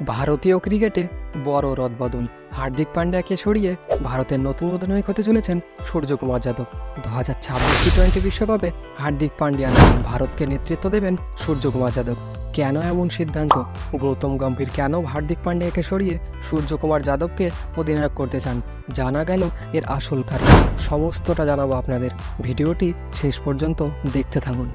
ভারতীয় ক্রিকেটে বড় রদবদল। হার্দিক পান্ডিয়াকে সরিয়ে ভারতের নতুন অধিনায়ক হতে চলেছেন সূর্যকুমার যাদব। 2026 টি-20 বিশ্বকাপে হার্দিক পান্ডিয়া নামেন ভারতকে নেতৃত্ব দেবেন সূর্যকুমার যাদব। কেন এমন সিদ্ধান্ত? গৌতম গম্ভীর কেন হার্দিক পান্ডিয়াকে সরিয়ে সূর্যকুমার যাদবকে অধিনায়ক করতে চান? জানা গেল এর আসল কারণ। সমস্তটা জানাবো আপনাদের। ভিডিওটি শেষ পর্যন্ত দেখতে থাকুন।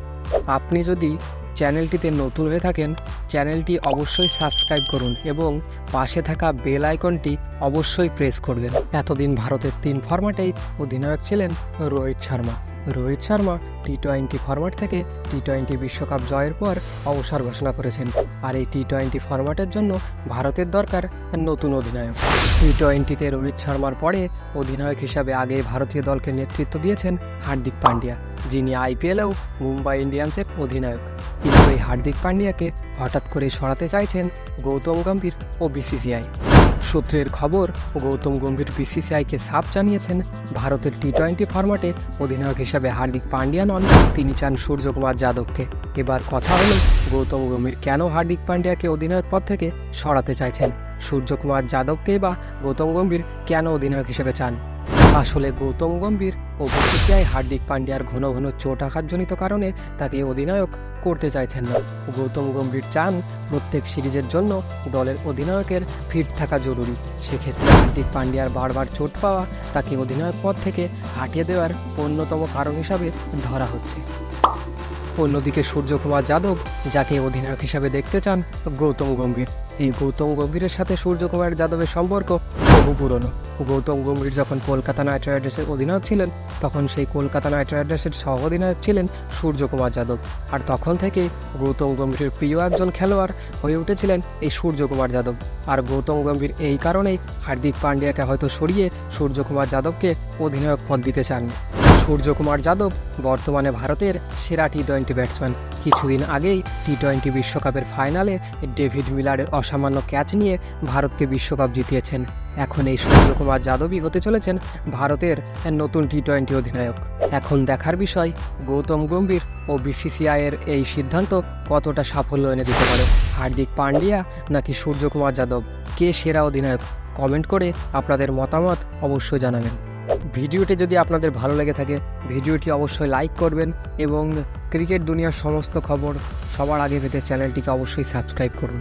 আপনি যদি চ্যানেলটিতে নতুন হয়ে থাকেন, চ্যানেলটি অবশ্যই সাবস্ক্রাইব করুন এবং পাশে থাকা বেল আইকনটি অবশ্যই প্রেস করবেন। এতদিন ভারতের 3 ফরম্যাটেই অধিনায়ক ছিলেন রোহিত শর্মা। রোহিত শর্মা টি-20 ফরম্যাট থেকে টি-20 বিশ্বকাপ জয়ের পর অবসর ঘোষণা করেছেন। আর এই টি-20 ফরম্যাটের জন্য ভারতের দরকার নতুন অধিনায়ক। টি-20তে রোহিত শর্মার পরে অধিনায়ক হিসাবে আগে ভারতীয় দলকে নেতৃত্ব দিয়েছেন হার্দিক পান্ডিয়া, যিনি আইপিএলেও মুম্বাই ইন্ডিয়ান্সের অধিনায়ক। কিন্তু এই হার্দিক পান্ডিয়াকে হঠাৎ করে সরাতে চাইছেন গৌতম গম্ভীর ও বিসিসিআই। সূত্রের খবর, গৌতম গম্ভীর বিসিসিআইকে সাফ জানিয়েছেন ভারতের টি-20 ফরম্যাটে অধিনায়ক হিসাবে হার্দিক পান্ডিয়া নন, তিনি চান সূর্যকুমার যাদবকে। এবার কথা হলো, গৌতম গম্ভীর কেন হার্দিক পান্ডিয়াকে অধিনায়ক পদ থেকে সরাতে চাইছেন? সূর্যকুমার যাদবকে বা গৌতম গম্ভীর কেন অধিনায়ক হিসেবে চান? আসলে গৌতম গম্ভীর ও বিসিসিআই হার্দিক পান্ডিয়ার ঘন ঘন চোট আঘাতজনিত কারণে তাকে অধিনায়ক করতে চাইছেন না। গৌতম গম্ভীর চান প্রত্যেক সিরিজের জন্য দলের অধিনায়কের ফিট থাকা জরুরি। সেক্ষেত্রে হার্দিক পান্ডিয়ার বারবার চোট পাওয়া তাকে অধিনায়ক পদ থেকে হাঁটিয়ে দেওয়ার অন্যতম কারণ হিসাবে ধরা হচ্ছে। অন্যদিকে সূর্যকুমার যাদব, যাকে অধিনায়ক হিসাবে দেখতে চান গৌতম গম্ভীর। এই গৌতম গম্ভীরের সাথে সূর্যকুমার যাদবের সম্পর্ক বহু পুরনো। গৌতম গম্ভীর যখন কলকাতা নাইট রাইডার্সের অধিনায়ক ছিলেন, তখন সেই কলকাতা নাইট রাইডার্সের সহ অধিনায়ক ছিলেন সূর্যকুমার যাদব। আর তখন থেকে গৌতম গম্ভীরের প্রিয় একজন খেলোয়াড় হয়ে উঠেছিলেন এই সূর্যকুমার যাদব। আর গৌতম গম্ভীর এই কারণেই হার্দিক পান্ডিয়াকে হয়তো সরিয়ে সূর্যকুমার যাদবকে অধিনায়ক পদ দিতে চান। সূর্যকুমার যাদব বর্তমানে ভারতের সেরা টি-20 ব্যাটসম্যান। কিছুদিন আগেই টি-20 বিশ্বকাপের ফাইনালে ডেভিড মিলারের অসামান্য ক্যাচ নিয়ে ভারতকে বিশ্বকাপ জিতিয়েছেন। এখন এই সূর্যকুমার যাদবই হতে চলেছেন ভারতের নতুন টি-20 অধিনায়ক। এখন দেখার বিষয়, গৌতম গম্ভীর ও বিসিসিআইয়ের এই সিদ্ধান্ত কতটা সাফল্য এনে দিতে পারে। হার্দিক পান্ডিয়া নাকি সূর্যকুমার যাদব, কে সেরা অধিনায়ক? কমেন্ট করে আপনাদের মতামত অবশ্যই জানাবেন। ভিডিওটি যদি আপনাদের ভালো লেগে থাকে, ভিডিওটি অবশ্যই লাইক করবেন এবং ক্রিকেট দুনিয়ার সমস্ত খবর সবার আগে পেতে চ্যানেলটিকে অবশ্যই সাবস্ক্রাইব করুন।